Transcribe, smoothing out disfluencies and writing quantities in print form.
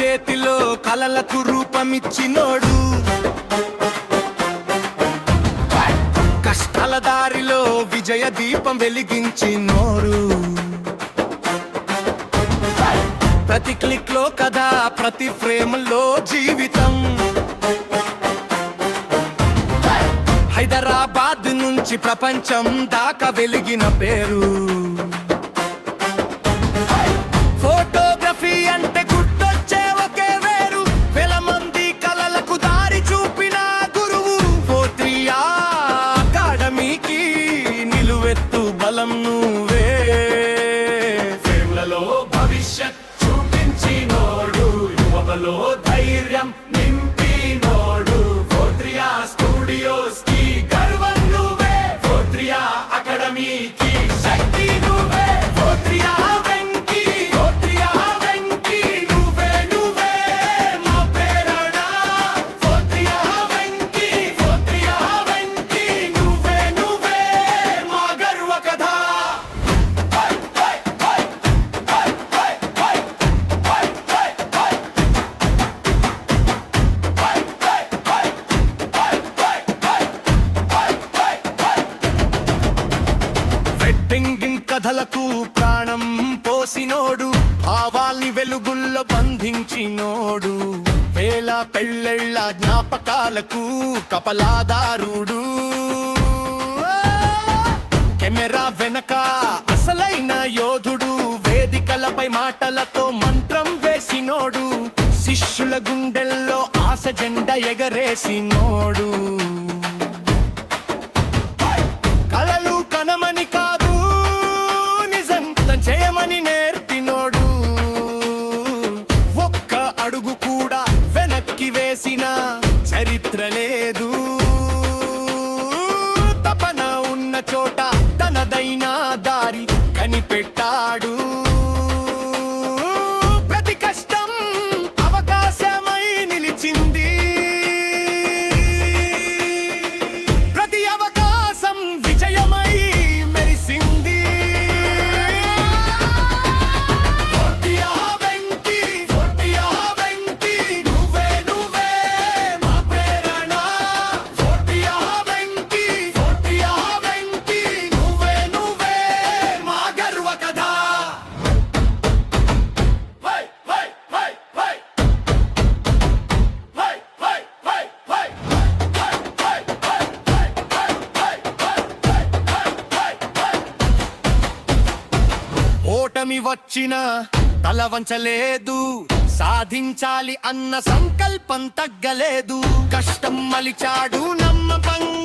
చేతిలో కలలకు రూపమిచ్చినోడు, కష్టాల దారిలో విజయ దీపం వెలిగించినోడు. ప్రతి క్లిక్ లో కథ, ప్రతి ఫ్రేమ్ లో జీవితం. హైదరాబాద్ నుంచి ప్రపంచం దాకా వెలిగిన పేరు. ఫోటోగ్రఫీ అంటే గుర్తొచ్చే ఒకే వేరు, వేల మంది కలలకు దారి చూపిన గురువు. పోత్రియా అకాడమీకి నిలువెత్తు బలం నువ్వే. సేవలలో భవిష్యత్ చూపించినోడు, యువతలో ధైర్యం నింపినోడు. పోత్రియా స్టూడియోస్ కి గర్వం నువ్వే, పోత్రియా అకాడమీకి శక్తి నువ్వే. పోత్రియా వెంకి, పోత్రియా వెంకి నువ్వే నువ్వే మా ప్రేరణ. పోత్రియా వెంకి, పోత్రియా వెంకి నువ్వే నువ్వే మా గర్వ కథ. వెడ్డింగ్ కథలకు ప్రాణం పోసినోడు, భావాల్ని వెలుగుల్లో బంధించినోడు. వేల పెళ్ళెళ్ళ జ్ఞాపకాలకు కపలాదారుడు. కెమెరా వెనక అసలైన యోధుడు, వేదికలపై మాటలతో మంత్రం వేసినోడు. శిష్యుల గుండెల్లో ఆశ జెండ ఎగరేసినోడు. కలలు కనమని కాదు, నిజం చేయమని నేర్పినోడు. ఒక్క అడుగు కూడా వెనక్కి వేసిన చరిత్ర లేదు. తపన ఉన్న చోట తనదైన దారి కనిపెట్టాడు. ప్రతి కష్టం అవకాశమై నిలిచింది, ప్రతి అవకాశం విజయమై మెరిసింది. పోత్రియా వెంకి, పోత్రియా వెంకి నువ్వే నువ్వే మా ప్రేరణ. పోత్రియా వెంకి, పోత్రియా వెంకి నువ్వే నువ్వే మా గర్వ కథ. Why why why why why why why why ఓటమి వచ్చిన తల వంచలేదు, సాధించాలి అన్న సంకల్పం తగ్గలేదు. కష్టం మలిచాడు నమ్మకంగా.